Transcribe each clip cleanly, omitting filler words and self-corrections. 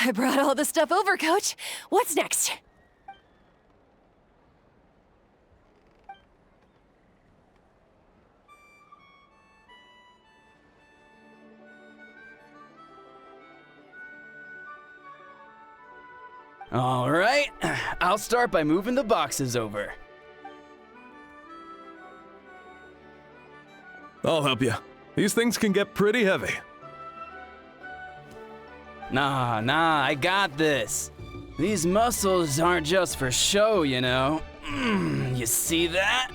I brought all the stuff over, Coach. What's next? All right, I'll start by moving the boxes over. I'll help you. These things can get pretty heavy. Nah, I got this. These muscles aren't just for show, you know. You see that?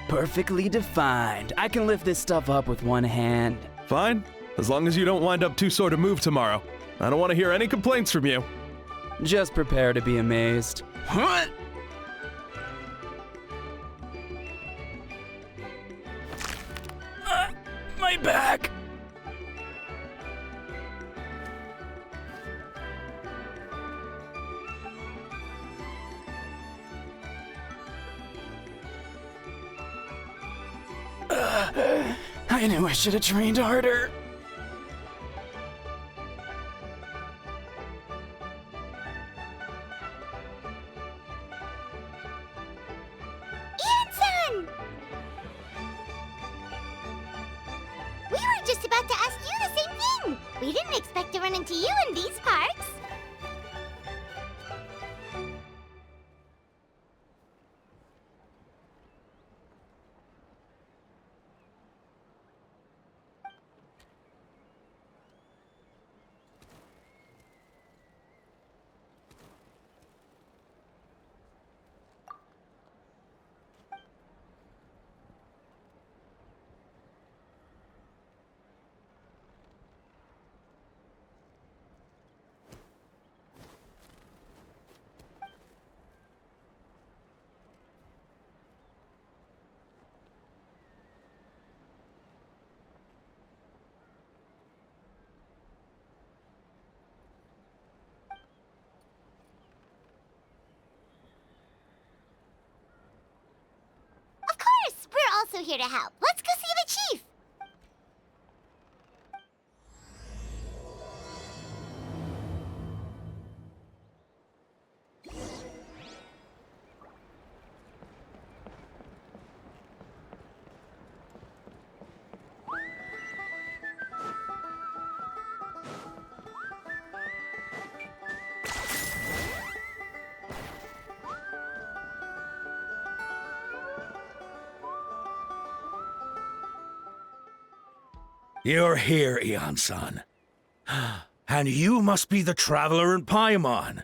Perfectly defined. I can lift this stuff up with one hand. Fine, as long as you don't wind up too sore to move tomorrow. I don't want to hear any complaints from you. Just prepare to be amazed. What? My back. I knew I should have trained harder. We were just about to ask you the same thing! We didn't expect to run into you in these parts! We're also here to help. Let's go see the chief! You're here, Eon-san. And you must be the traveler in Paimon.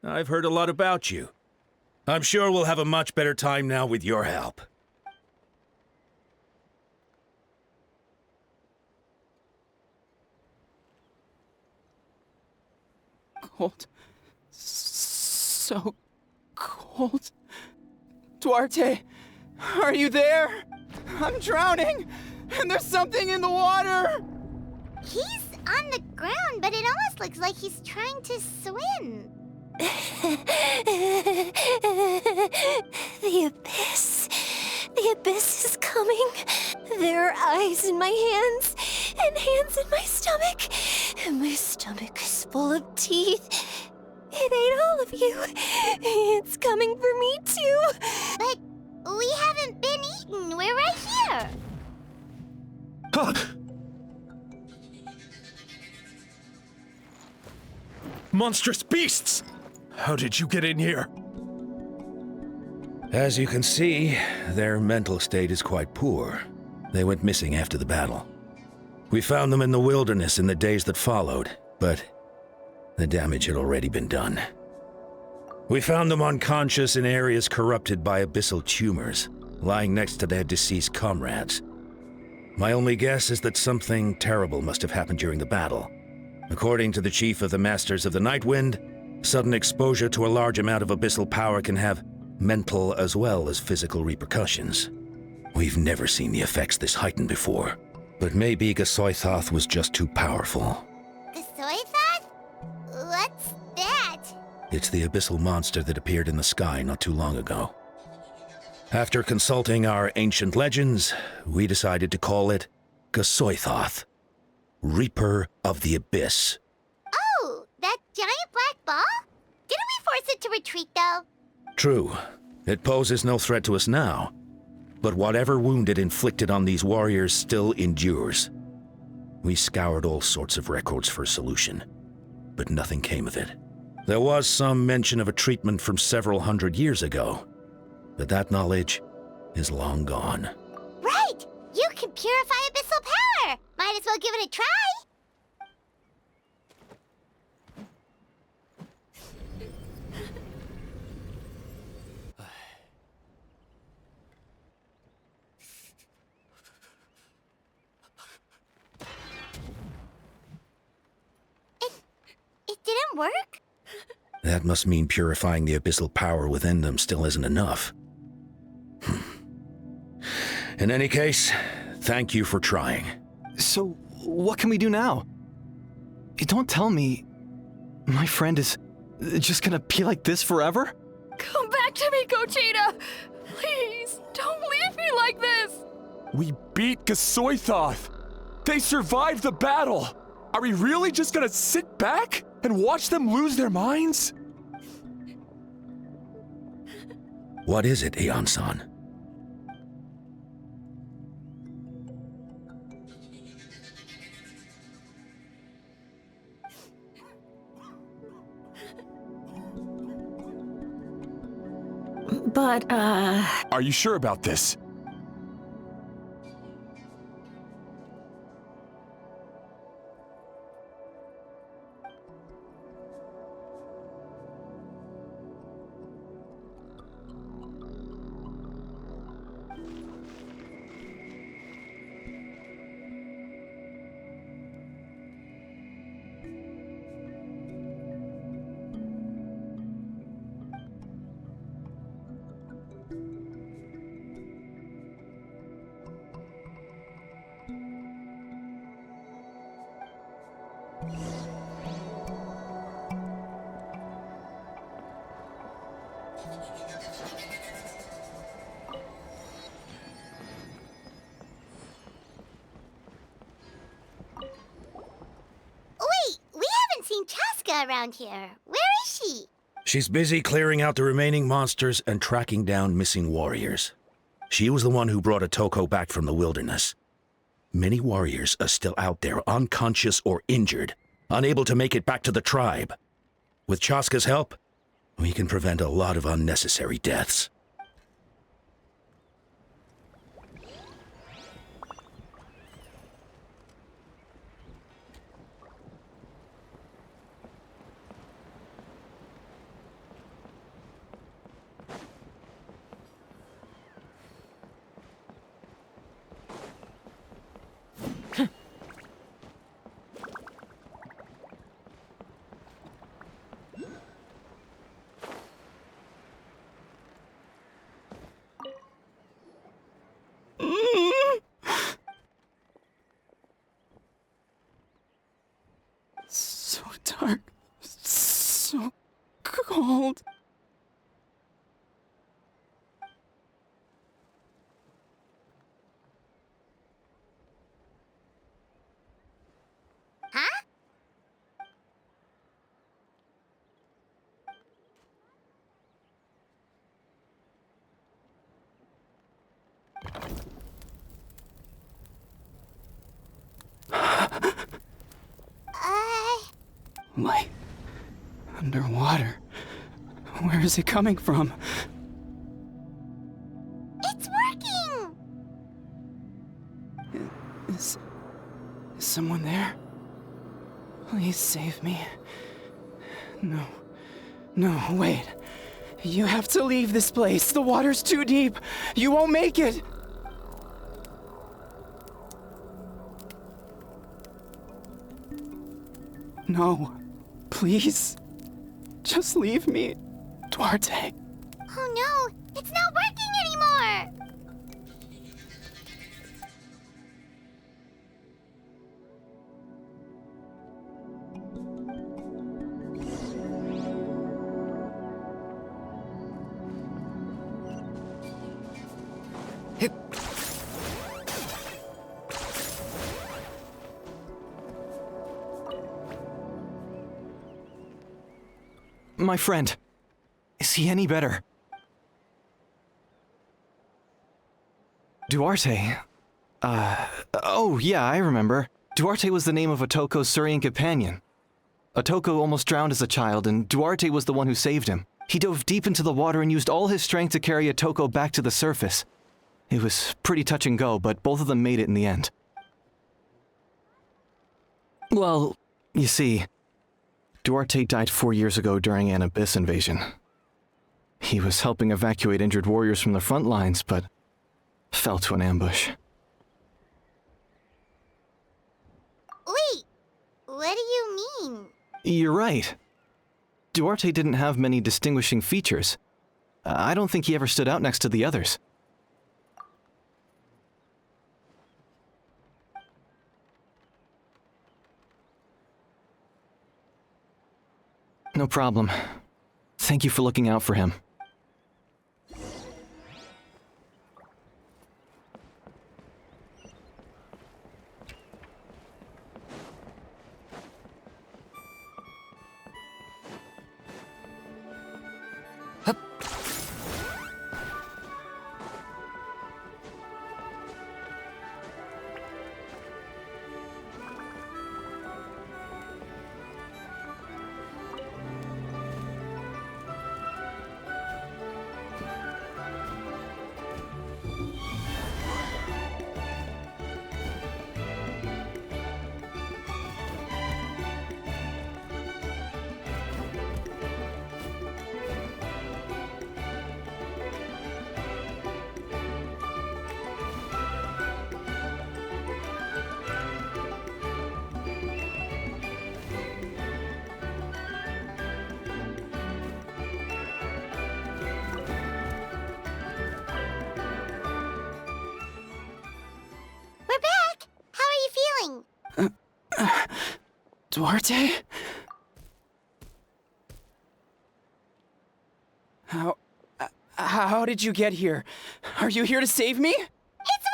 I've heard a lot about you. I'm sure we'll have a much better time now with your help. Cold. So cold. Duarte, are you there? I'm drowning! And there's something in the water! He's on the ground, but it almost looks like he's trying to swim. The abyss. The abyss is coming. There are eyes in my hands, and hands in my stomach. And my stomach is full of teeth. It ate all of you. It's coming for me, too. But we haven't been eaten. We're right here. Monstrous beasts! How did you get in here? As you can see, their mental state is quite poor. They went missing after the battle. We found them in the wilderness in the days that followed, but the damage had already been done. We found them unconscious in areas corrupted by abyssal tumors, lying next to their deceased comrades. My only guess is that something terrible must have happened during the battle. According to the chief of the Masters of the Nightwind, sudden exposure to a large amount of abyssal power can have mental as well as physical repercussions. We've never seen the effects this heightened before, but maybe Gasoithoth was just too powerful. Gasoithoth? What's that? It's the abyssal monster that appeared in the sky not too long ago. After consulting our ancient legends, we decided to call it Gasoithoth, Reaper of the Abyss. Oh, that retreat, though? True. It poses no threat to us now. But whatever wound it inflicted on these warriors still endures. We scoured all sorts of records for a solution, but nothing came of it. There was some mention of a treatment from several hundred years ago, but that knowledge is long gone. Right! You can purify abyssal power! Might as well give it a try! It didn't work? That must mean purifying the abyssal power within them still isn't enough. In any case, thank you for trying. So, what can we do now? Don't tell me my friend is just gonna be like this forever? Come back to me, Gogeta! Please, don't leave me like this! We beat Gasoithoth! They survived the battle! Are we really just gonna sit back and watch them lose their minds? What is it, Aeon-san? But, Are you sure about this? Wait, we haven't seen Chaska around here. Where is she? She's busy clearing out the remaining monsters and tracking down missing warriors. She was the one who brought Otoko back from the wilderness. Many warriors are still out there, unconscious or injured, unable to make it back to the tribe. With Chaska's help, we can prevent a lot of unnecessary deaths. So dark, so cold. Huh? Light. Underwater. Where is it coming from? It's working! Is someone there? Please save me. No. No, wait. You have to leave this place. The water's too deep. You won't make it. No. Please. Just leave me, Duarte. Oh no, it's not working anymore! My friend, Is he any better? Duarte? Oh yeah, I remember. Duarte was the name of Otoko's Surian companion. Otoko almost drowned as a child, and Duarte was the one who saved him. He dove deep into the water and used all his strength to carry Otoko back to the surface. It was pretty touch and go, but both of them made it in the end. Well, you see, Duarte died 4 years ago during an Abyss invasion. He was helping evacuate injured warriors from the front lines, but fell to an ambush. Wait, what do you mean? You're right. Duarte didn't have many distinguishing features. I don't think he ever stood out next to the others. No problem. Thank you for looking out for him. We're back! How are you feeling? Duarte? How did you get here? Are you here to save me? It's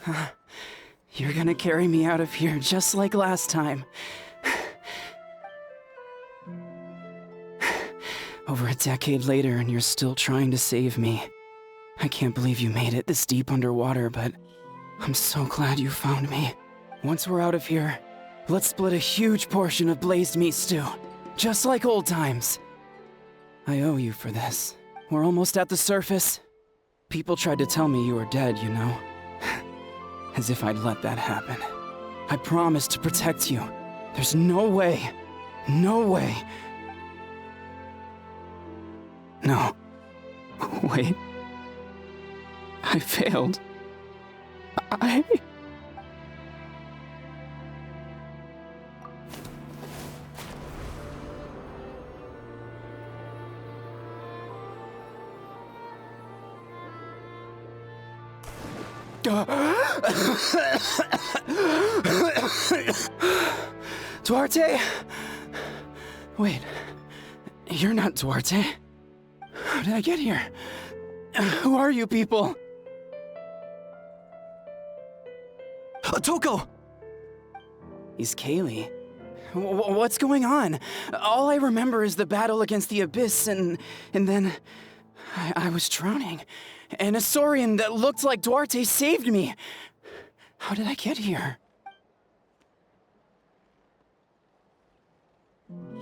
working! You're gonna carry me out of here just like last time. Over a decade later, and you're still trying to save me. I can't believe you made it this deep underwater, but I'm so glad you found me. Once we're out of here, let's split a huge portion of blazed meat stew, just like old times. I owe you for this. We're almost at the surface. People tried to tell me you were dead, you know. As if I'd let that happen. I promised to protect you. There's no way. No way. No. Wait. I failed. I... Duarte? Wait. You're not Duarte. How did I get here? Who are you people? Otoko! He's Kaylee. What's going on? All I remember is the battle against the Abyss, and then I was drowning. And a Saurian that looked like Duarte saved me. How did I get here?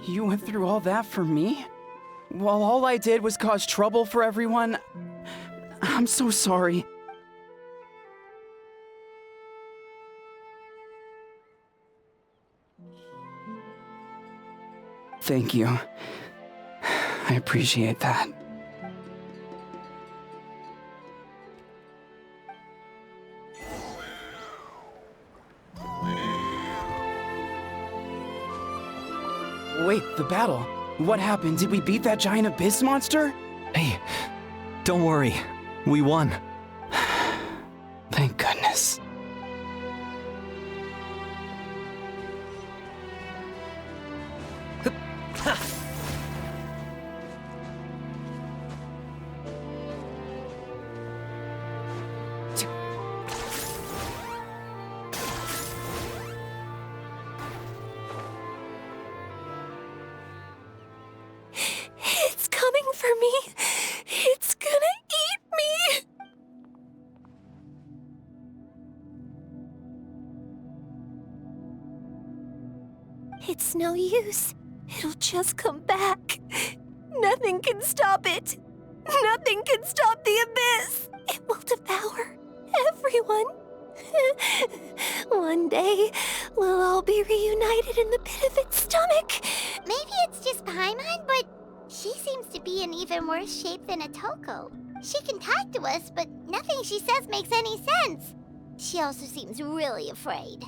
You went through all that for me? While all I did was cause trouble for everyone? I'm so sorry. Thank you. I appreciate that. Wait, the battle. What happened? Did we beat that giant abyss monster? Hey, don't worry. We won. Thank goodness. It's no use. It'll just come back. Nothing can stop it. Nothing can stop the abyss. It will devour everyone. One day, we'll all be reunited in the pit of its stomach. Maybe it's just Paimon, but she seems to be in even worse shape than Otoko. She can talk to us, but nothing she says makes any sense. She also seems really afraid.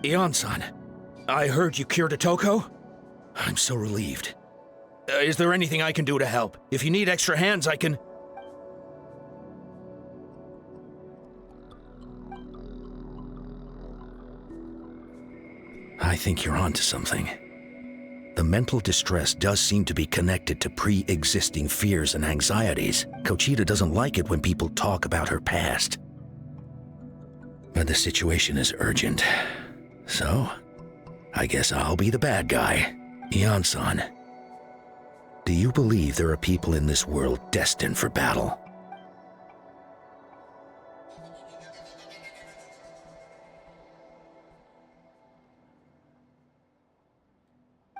Ion-san, I heard you cured Otoko? I'm so relieved. Is there anything I can do to help? If you need extra hands, I can... I think you're onto something. The mental distress does seem to be connected to pre-existing fears and anxieties. Kochita doesn't like it when people talk about her past. But the situation is urgent. So, I guess I'll be the bad guy. Ion-san, do you believe there are people in this world destined for battle?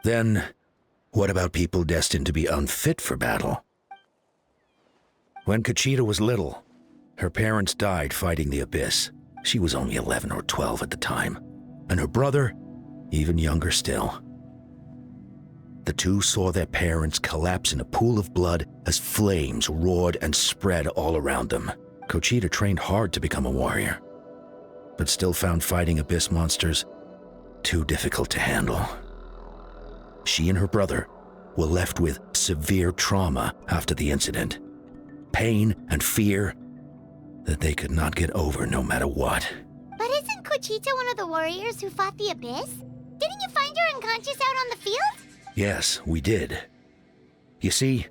Then, what about people destined to be unfit for battle? When Kochita was little, her parents died fighting the Abyss. She was only 11 or 12 at the time, and her brother, even younger still. The two saw their parents collapse in a pool of blood as flames roared and spread all around them. Kochita trained hard to become a warrior, but still found fighting Abyss monsters too difficult to handle. She and her brother were left with severe trauma after the incident. Pain and fear that they could not get over no matter what. But isn't Kochita one of the warriors who fought the Abyss? Didn't you find her unconscious out on the field? Yes, we did. You see,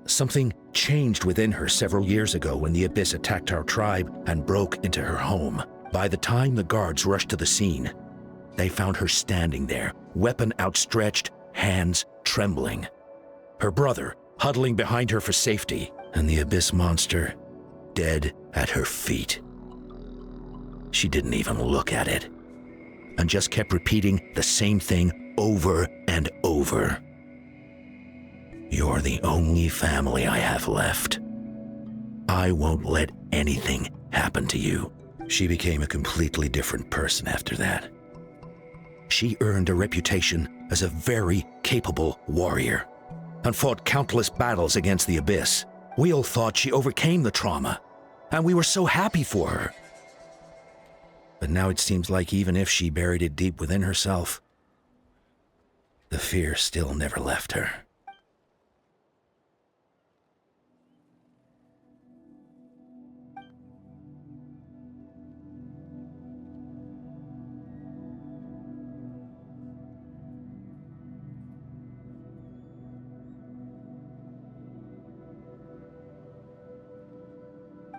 something changed within her several years ago when the Abyss attacked our tribe and broke into her home. By the time the guards rushed to the scene, they found her standing there, weapon outstretched, hands trembling. Her brother huddling behind her for safety, and the Abyss monster dead at her feet. She didn't even look at it, and just kept repeating the same thing over and over. You're the only family I have left. I won't let anything happen to you. She became a completely different person after that. She earned a reputation as a very capable warrior and fought countless battles against the Abyss. We all thought she overcame the trauma, and we were so happy for her. But now it seems like even if she buried it deep within herself, the fear still never left her.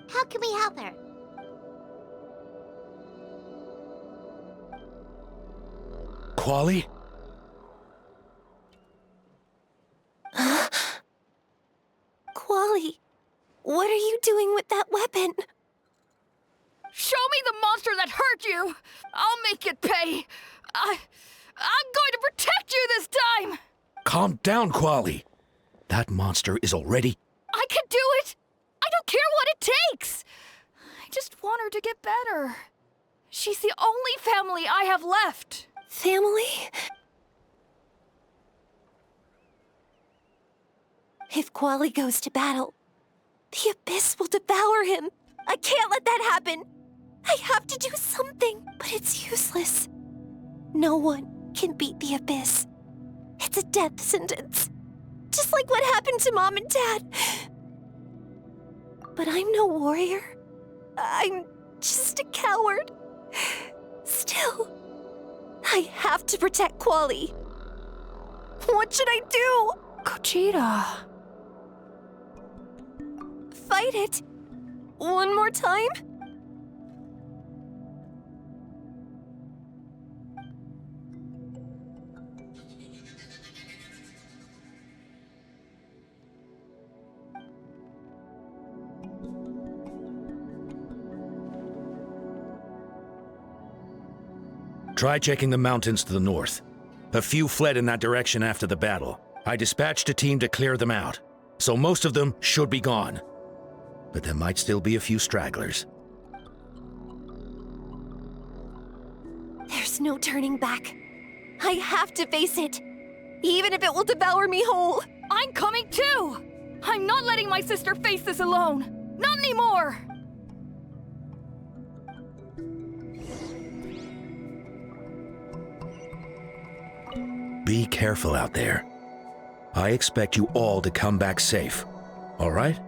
How can we help her? Quali? Quali, what are you doing with that weapon? Show me the monster that hurt you! I'll make it pay! I'm going to protect you this time! Calm down, Quali. That monster is already... I can do it! I don't care what it takes! I just want her to get better. She's the only family I have left. Family? If Quali goes to battle, the Abyss will devour him. I can't let that happen. I have to do something, but it's useless. No one can beat the Abyss. It's a death sentence. Just like what happened to Mom and Dad. But I'm no warrior. I'm just a coward. Still, I have to protect Quali. What should I do? Kochita. Fight it. One more time? Try checking the mountains to the north. A few fled in that direction after the battle. I dispatched a team to clear them out, so most of them should be gone. But there might still be a few stragglers. There's no turning back. I have to face it, even if it will devour me whole. I'm coming too! I'm not letting my sister face this alone! Not anymore! Be careful out there. I expect you all to come back safe, all right?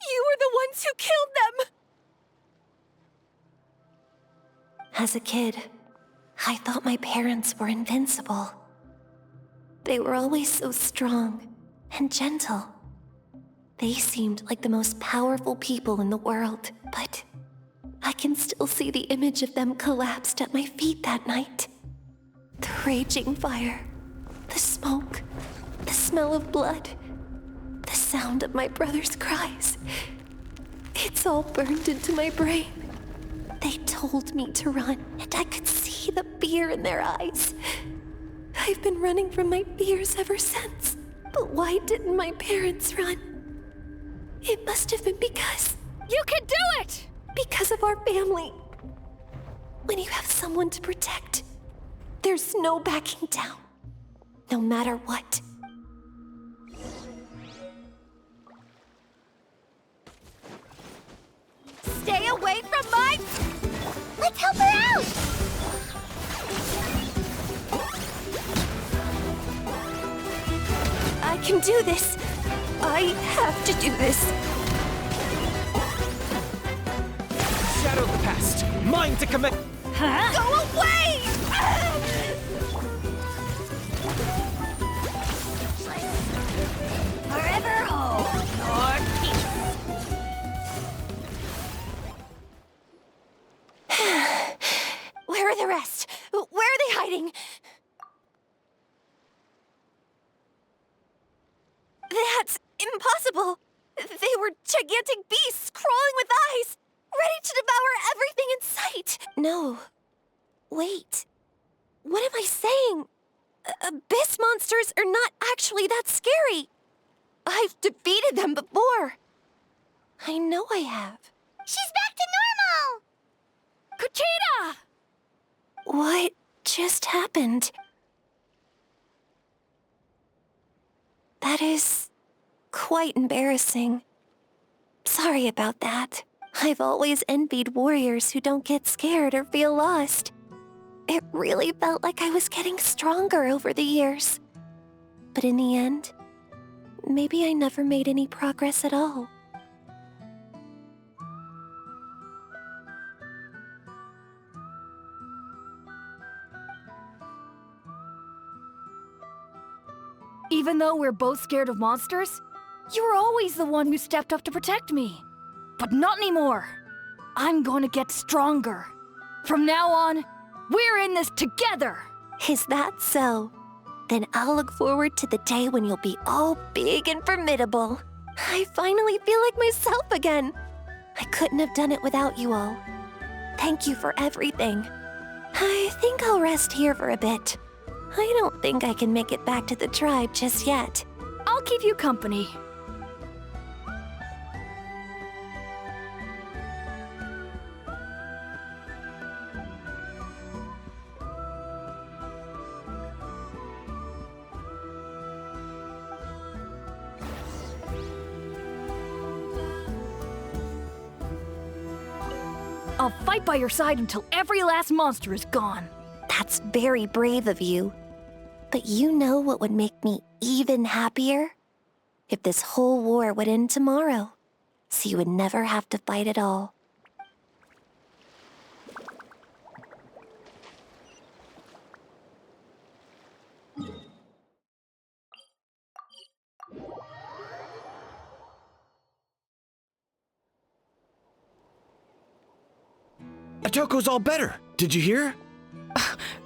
You were the ones who killed them! As a kid, I thought my parents were invincible. They were always so strong and gentle. They seemed like the most powerful people in the world, but I can still see the image of them collapsed at my feet that night. The raging fire, the smoke, the smell of blood, the sound of my brother's cries. It's all burned into my brain. They told me to run, and I could see the fear in their eyes. I've been running from my fears ever since. But why didn't my parents run? It must have been because... You can do it! Because of our family. When you have someone to protect, there's no backing down. No matter what. Stay away from my... Let's help her out! I can do this. I have to do this. Shadow of the past, mine to commit. Huh? Go away! Forever hold your peace. Where are the rest? Where are they hiding? That's impossible! They were gigantic beasts crawling with eyes, ready to devour everything in sight! No. Wait. What am I saying? Abyss monsters are not actually that scary. I've defeated them before. I know I have. She's back to normal! Kuchita! What just happened? That is quite embarrassing. Sorry about that. I've always envied warriors who don't get scared or feel lost. It really felt like I was getting stronger over the years. But in the end, maybe I never made any progress at all. Even though we're both scared of monsters, you were always the one who stepped up to protect me. But not anymore. I'm going to get stronger. From now on, we're in this together. Is that so? Then I'll look forward to the day when you'll be all big and formidable. I finally feel like myself again. I couldn't have done it without you all. Thank you for everything. I think I'll rest here for a bit. I don't think I can make it back to the tribe just yet. I'll keep you company. I'll fight by your side until every last monster is gone. That's very brave of you. But you know what would make me even happier? If this whole war would end tomorrow, so you would never have to fight at all. Otoko's all better. Did you hear?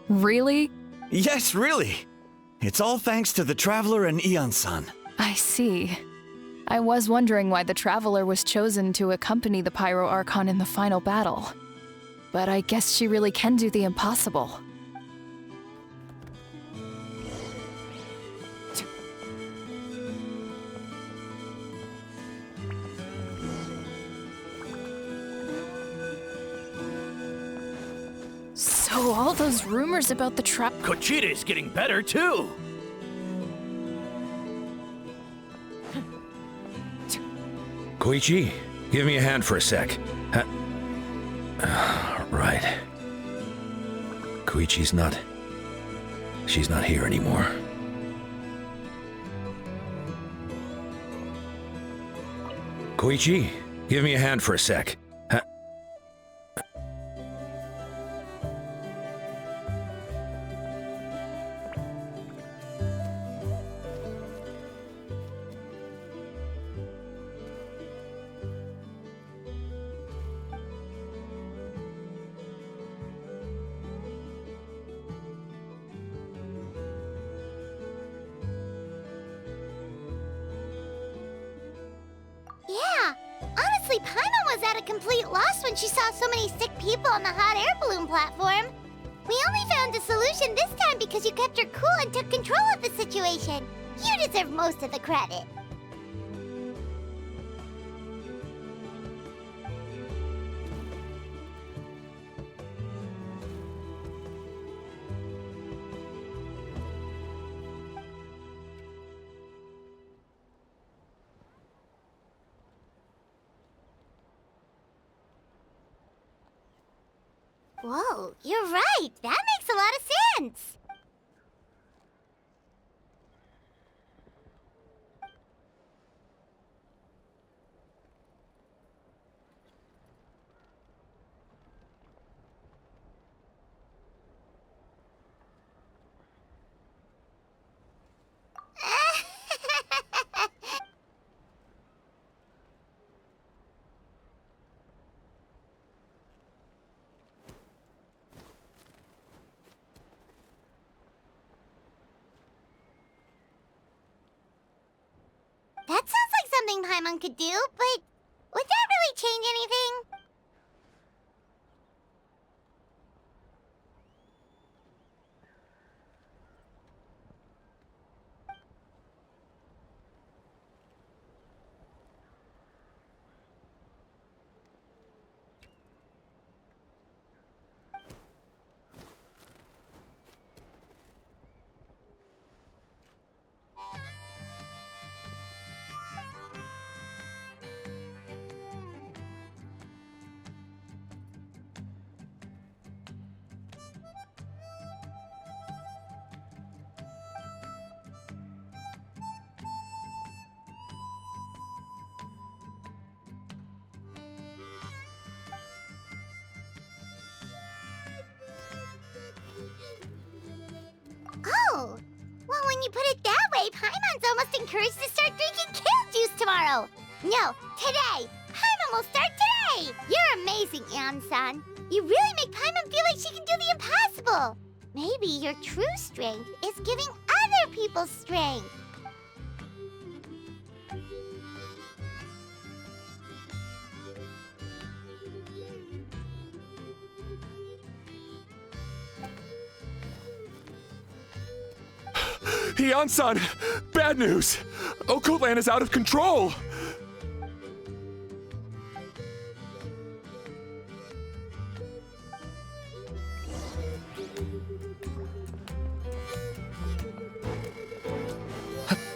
Really? Yes, really. It's all thanks to the Traveler and Ion-san. I see. I was wondering why the Traveler was chosen to accompany the Pyro Archon in the final battle. But I guess she really can do the impossible. So all those rumors about the Kochita's getting better too. Koichi, give me a hand for a sec. Right. Koichi's not... She's not here anymore. Koichi, give me a hand for a sec. Yeah, honestly, Paimon was at a complete loss when she saw so many sick people on the hot air balloon platform. We only found a solution this time because you kept her cool and took control of the situation. You deserve most of the credit. Whoa, you're right. That makes a lot of sense. That sounds like something Paimon could do, but would that really change anything? Oh, well, when you put it that way, Paimon's almost encouraged to start drinking kale juice tomorrow. No, today. Paimon will start today. You're amazing, Ion-san. You really make Paimon feel like she can do the impossible. Maybe your true strength is giving other people strength. Ion-san! Bad news! Okoland is out of control!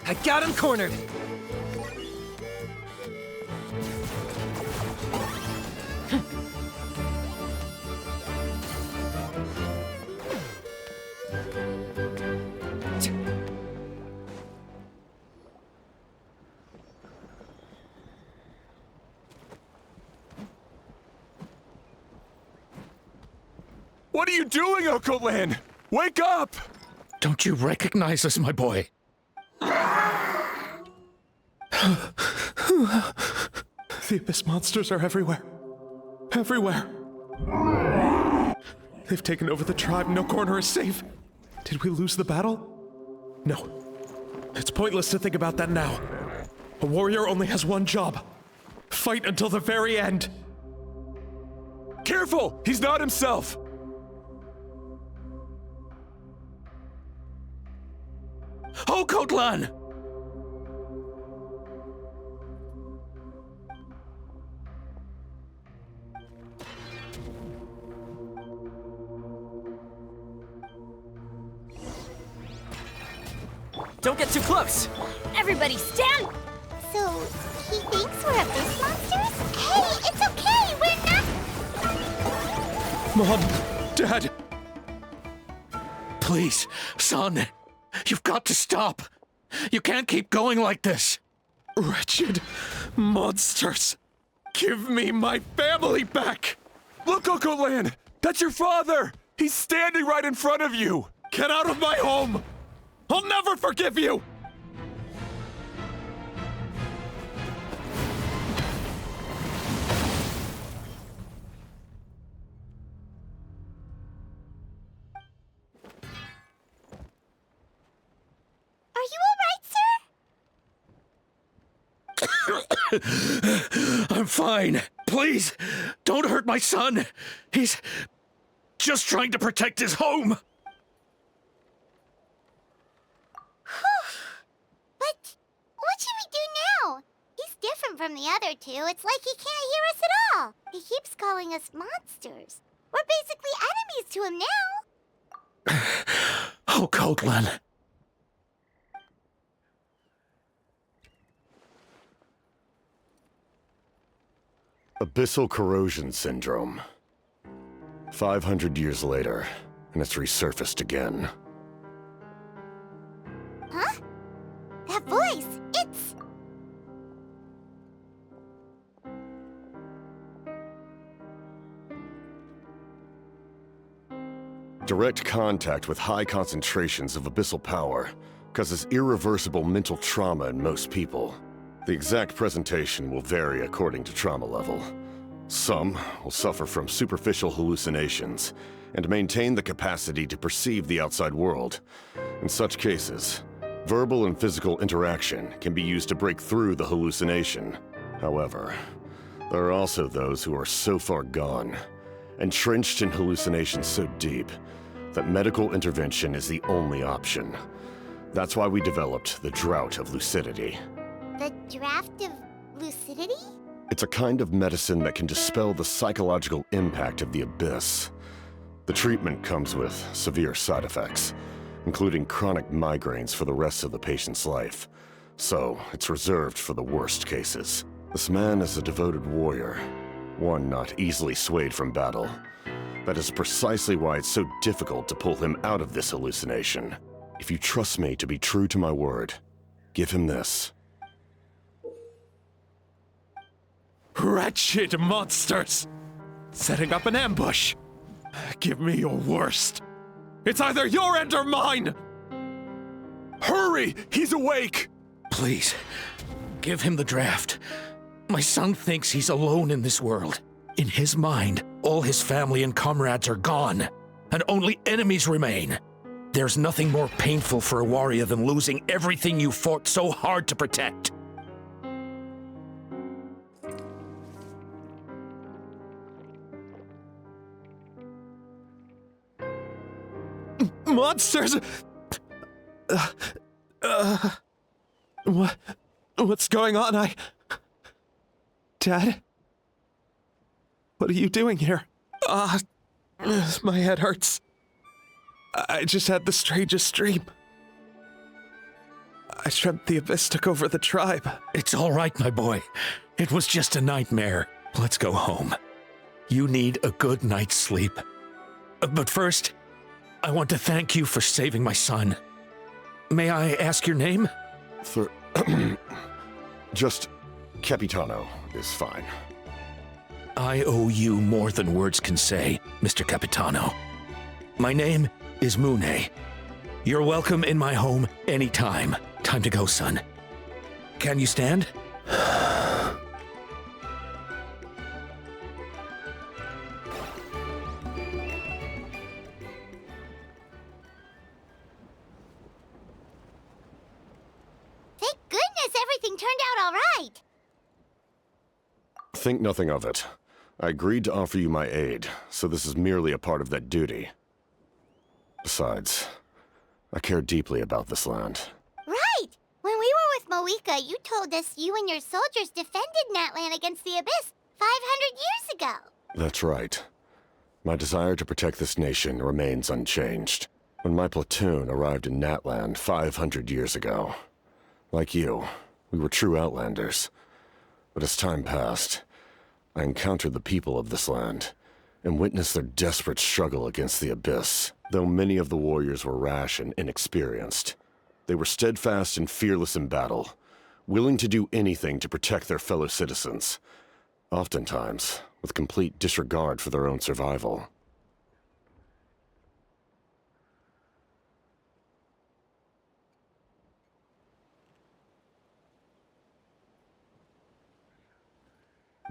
I got him cornered! What are you doing, Okolan? Wake up! Don't you recognize us, my boy? The Abyss monsters are everywhere. Everywhere. They've taken over the tribe. No corner is safe. Did we lose the battle? No. It's pointless to think about that now. A warrior only has one job. Fight until the very end. Careful! He's not himself! Okotlan! Don't get too close! Everybody stand! So, he thinks we're Abyss monsters? Hey, it's okay! We're not... Mom! Dad! Please, son, you've got to stop. You can't keep going like this. Wretched monsters! Give me my family back! Look, Okolan! That's your father! He's standing right in front of you! Get out of my home! I'll never forgive you! Are you alright, sir? I'm fine. Please, don't hurt my son. He's just trying to protect his home. But what should we do now? He's different from the other two. It's like he can't hear us at all. He keeps calling us monsters. We're basically enemies to him now. Oh, Cotlan. Abyssal corrosion syndrome. 500 years later, and it's resurfaced again. Huh? That voice, it's... Direct contact with high concentrations of abyssal power causes irreversible mental trauma in most people. The exact presentation will vary according to trauma level. Some will suffer from superficial hallucinations and maintain the capacity to perceive the outside world. In such cases, verbal and physical interaction can be used to break through the hallucination. However, there are also those who are so far gone, entrenched in hallucinations so deep, that medical intervention is the only option. That's why we developed the Drought of Lucidity. The draft of lucidity? It's a kind of medicine that can dispel the psychological impact of the Abyss. The treatment comes with severe side effects, including chronic migraines for the rest of the patient's life. So, it's reserved for the worst cases. This man is a devoted warrior, one not easily swayed from battle. That is precisely why it's so difficult to pull him out of this hallucination. If you trust me to be true to my word, give him this. Wretched monsters! Setting up an ambush! Give me your worst! It's either your end or mine! Hurry! He's awake! Please, give him the draft. My son thinks he's alone in this world. In his mind, all his family and comrades are gone, and only enemies remain. There's nothing more painful for a warrior than losing everything you fought so hard to protect. Monsters! What's going on? Dad? What are you doing here? My head hurts. I just had the strangest dream. I dreamt the Abyss took over the tribe. It's all right, my boy. It was just a nightmare. Let's go home. You need a good night's sleep. But first, I want to thank you for saving my son. May I ask your name? Just Capitano is fine. I owe you more than words can say, Mr. Capitano. My name is Mune. You're welcome in my home anytime. Time to go, son. Can you stand? Thank goodness everything turned out all right. Think nothing of it. I agreed to offer you my aid, so this is merely a part of that duty. Besides, I care deeply about this land. Right! When we were with Moika, you told us you and your soldiers defended Natlan against the Abyss 500 years ago. That's right. My desire to protect this nation remains unchanged. When my platoon arrived in Natlan 500 years ago, like you, we were true Outlanders. But as time passed, I encountered the people of this land and witnessed their desperate struggle against the Abyss. Though many of the warriors were rash and inexperienced, they were steadfast and fearless in battle, willing to do anything to protect their fellow citizens, oftentimes with complete disregard for their own survival.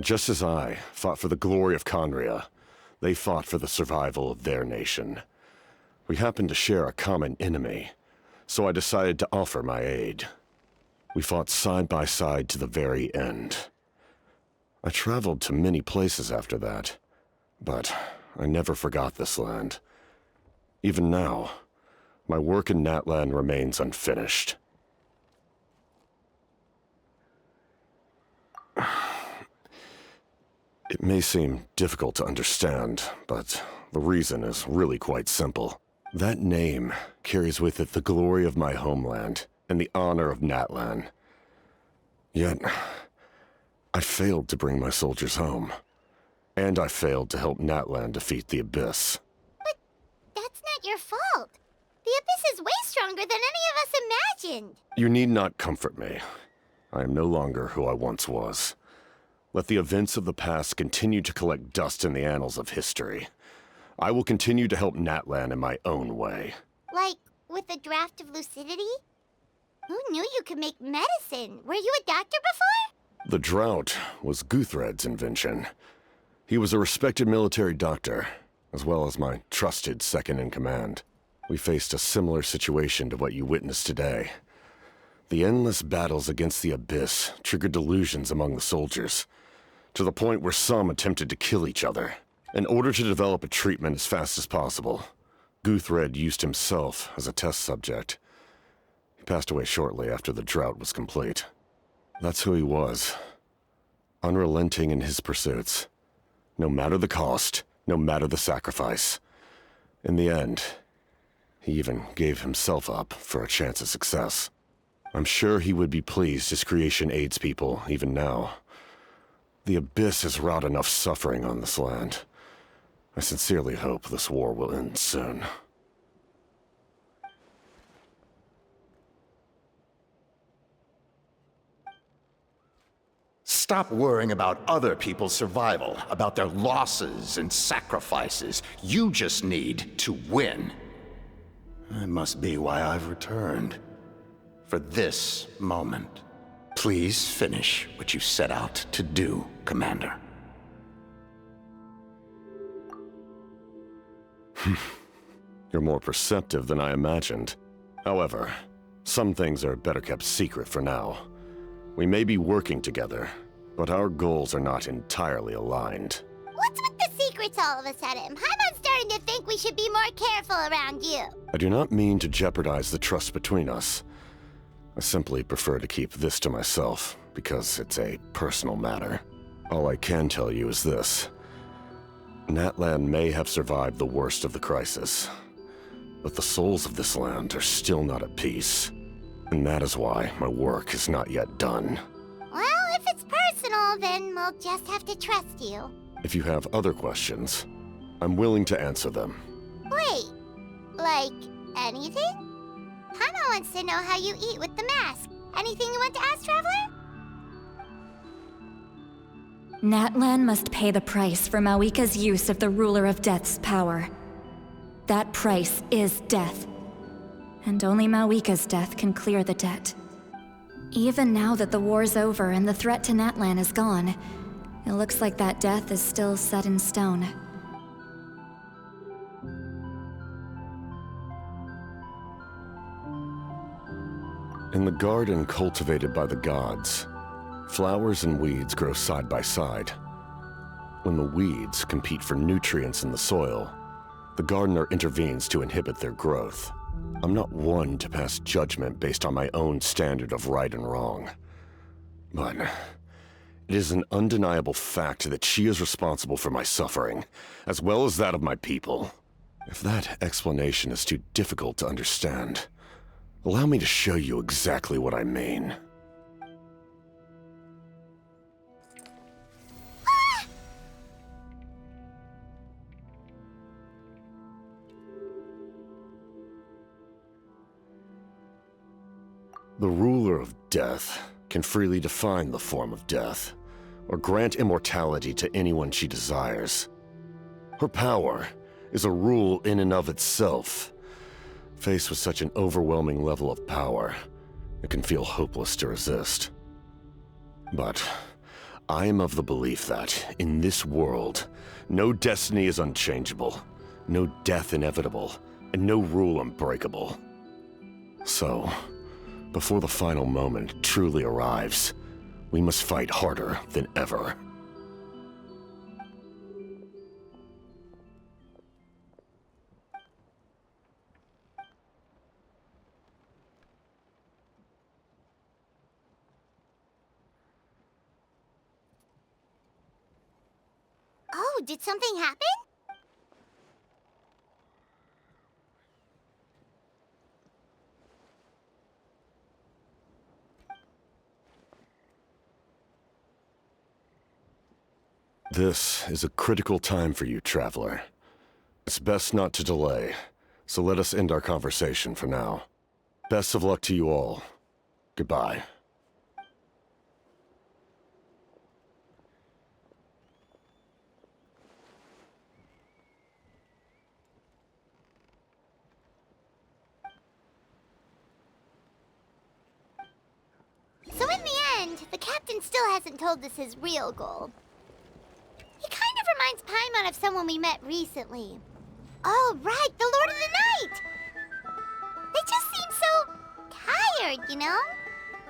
Just as I fought for the glory of Conria, they fought for the survival of their nation. We happened to share a common enemy, so I decided to offer my aid. We fought side by side to the very end. I traveled to many places after that, but I never forgot this land. Even now, my work in Natlan remains unfinished. It may seem difficult to understand, but the reason is really quite simple. That name carries with it the glory of my homeland and the honor of Natlan. Yet, I failed to bring my soldiers home. And I failed to help Natlan defeat the Abyss. But that's not your fault. The Abyss is way stronger than any of us imagined. You need not comfort me. I am no longer who I once was. Let the events of the past continue to collect dust in the annals of history. I will continue to help Natlan in my own way. Like, with the draft of lucidity? Who knew you could make medicine? Were you a doctor before? The drought was Guthred's invention. He was a respected military doctor, as well as my trusted second-in-command. We faced a similar situation to what you witnessed today. The endless battles against the Abyss triggered delusions among the soldiers, to the point where some attempted to kill each other. In order to develop a treatment as fast as possible, Guthred used himself as a test subject. He passed away shortly after the drought was complete. That's who he was. Unrelenting in his pursuits. No matter the cost, no matter the sacrifice. In the end, he even gave himself up for a chance at success. I'm sure he would be pleased his creation aids people, even now. The Abyss has wrought enough suffering on this land. I sincerely hope this war will end soon. Stop worrying about other people's survival, about their losses and sacrifices. You just need to win. That must be why I've returned. For this moment. Please finish what you set out to do, Commander. You're more perceptive than I imagined. However, some things are better kept secret for now. We may be working together, but our goals are not entirely aligned. What's with the secrets all of a sudden? I'm starting to think we should be more careful around you. I do not mean to jeopardize the trust between us. I simply prefer to keep this to myself, because it's a personal matter. All I can tell you is this. Natlan may have survived the worst of the crisis, but the souls of this land are still not at peace. And that is why my work is not yet done. Well, if it's personal, then we'll just have to trust you. If you have other questions, I'm willing to answer them. Wait, Anything? Paimon wants to know how you eat with the mask. Anything you want to ask, Traveler? Natlan must pay the price for Mawika's use of the Ruler of Death's power. That price is death. And only Mawika's death can clear the debt. Even now that the war's over and the threat to Natlan is gone, it looks like that death is still set in stone. In the garden cultivated by the gods, flowers and weeds grow side by side. When the weeds compete for nutrients in the soil, the gardener intervenes to inhibit their growth. I'm not one to pass judgment based on my own standard of right and wrong. But it is an undeniable fact that she is responsible for my suffering, as well as that of my people. If that explanation is too difficult to understand, allow me to show you exactly what I mean. The ruler of death can freely define the form of death, or grant immortality to anyone she desires. Her power is a rule in and of itself. Faced with such an overwhelming level of power, it can feel hopeless to resist. But I am of the belief that, in this world, no destiny is unchangeable, no death inevitable, and no rule unbreakable. So, before the final moment truly arrives, we must fight harder than ever. Oh, did something happen? This is a critical time for you, Traveler. It's best not to delay, so let us end our conversation for now. Best of luck to you all. Goodbye. So in the end, the captain still hasn't told us his real goal. He kind of reminds Paimon of someone we met recently. Oh, right, the Lord of the Night! They just seem so tired, you know?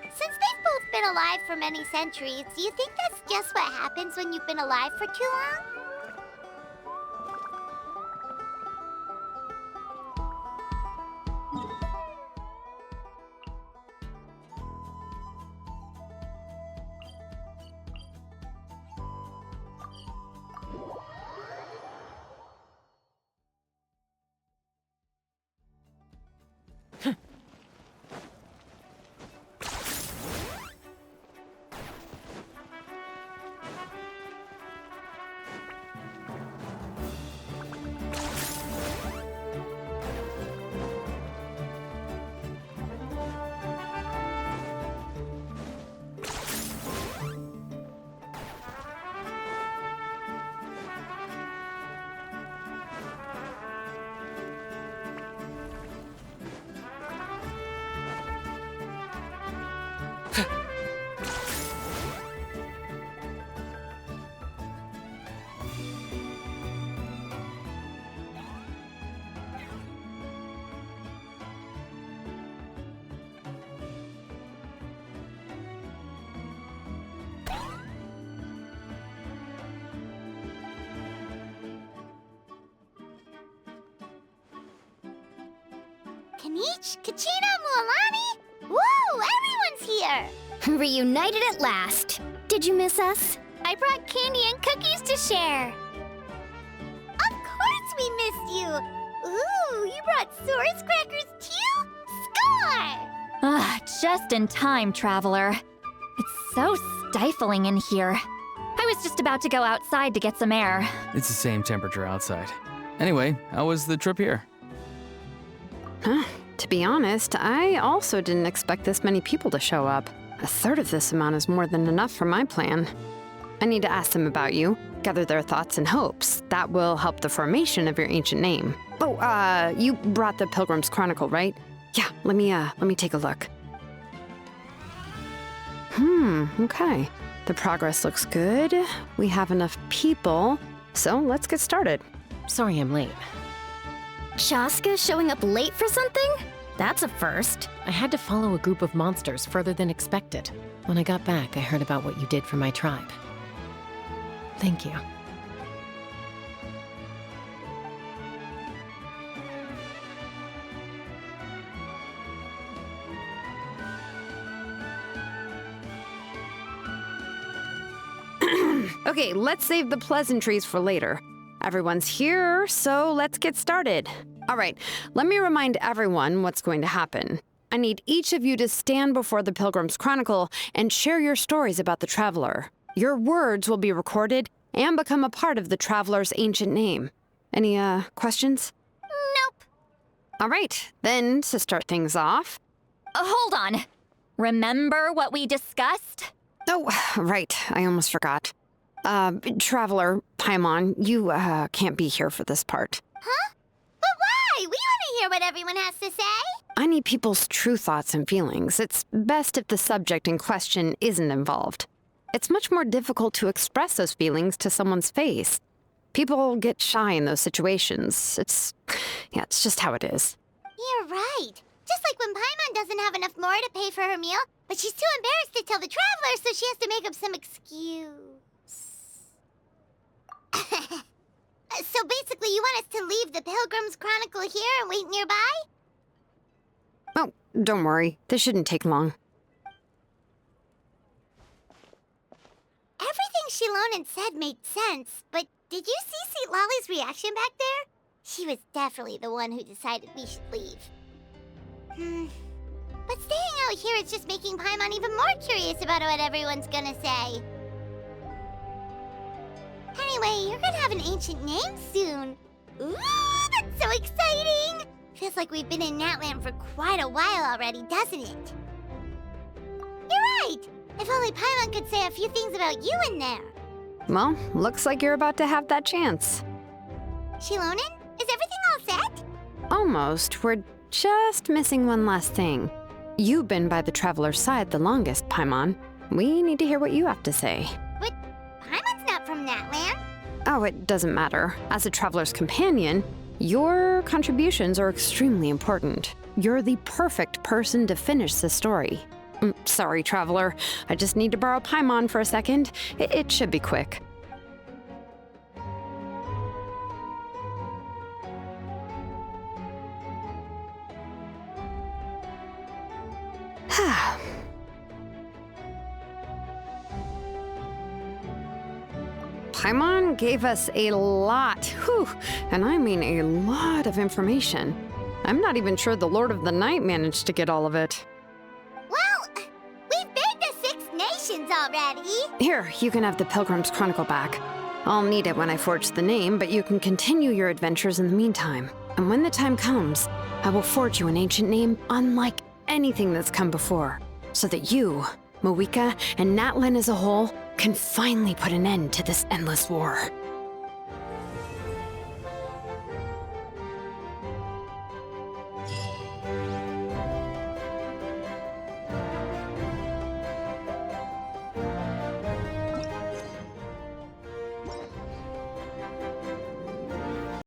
Since they've both been alive for many centuries, do you think that's just what happens when you've been alive for too long? Kanich, Kachina, Mualani? Woo, everyone's here! Reunited at last. Did you miss us? I brought candy and cookies to share. Of course we missed you. Ooh, you brought Source crackers too? Score! Ah, just in time, Traveler. It's so stifling in here. I was just about to go outside to get some air. It's the same temperature outside. Anyway, how was the trip here? Huh. To be honest, I also didn't expect this many people to show up. A third of this amount is more than enough for my plan. I need to ask them about you, gather their thoughts and hopes. That will help the formation of your ancient name. Oh, you brought the Pilgrim's Chronicle, right? Yeah, let me take a look. Okay. The progress looks good. We have enough people, so let's get started. Sorry I'm late. Shaska showing up late for something? That's a first. I had to follow a group of monsters further than expected. When I got back, I heard about what you did for my tribe. Thank you. Okay, let's save the pleasantries for later. Everyone's here, so let's get started. All right, let me remind everyone what's going to happen. I need each of you to stand before the Pilgrim's Chronicle and share your stories about the Traveler. Your words will be recorded and become a part of the Traveler's ancient name. Any, questions? Nope. All right, then to start things off. Hold on. Remember what we discussed? Oh, right, I almost forgot. Traveler, Paimon, you, can't be here for this part. Huh? But why? We want to hear what everyone has to say. I need people's true thoughts and feelings. It's best if the subject in question isn't involved. It's much more difficult to express those feelings to someone's face. People get shy in those situations. It's just how it is. You're right. Just like when Paimon doesn't have enough more to pay for her meal, but she's too embarrassed to tell the Traveler, so she has to make up some excuse. So basically, you want us to leave the Pilgrim's Chronicle here and wait nearby? Oh, don't worry. This shouldn't take long. Everything Shilonen said made sense, but did you see Sweet Lolly's reaction back there? She was definitely the one who decided we should leave. But staying out here is just making Paimon even more curious about what everyone's gonna say. Anyway, you're gonna have an ancient name soon. Ooh, that's so exciting! Feels like we've been in Natland for quite a while already, doesn't it? You're right! If only Paimon could say a few things about you in there. Well, looks like you're about to have that chance. Shilonen, is everything all set? Almost. We're just missing one last thing. You've been by the Traveler's side the longest, Paimon. We need to hear what you have to say. But Paimon's not from Natland. Oh, it doesn't matter. As a Traveler's companion, your contributions are extremely important. You're the perfect person to finish the story. Sorry, Traveler. I just need to borrow Paimon for a second. It should be quick. Paimon gave us a lot, and I mean a lot of information. I'm not even sure the Lord of the Night managed to get all of it. Well, we've been to 6 nations already. Here, you can have the Pilgrim's Chronicle back. I'll need it when I forge the name, but you can continue your adventures in the meantime. And when the time comes, I will forge you an ancient name unlike anything that's come before, so that you, Moeka, and Natlan as a whole can finally put an end to this endless war.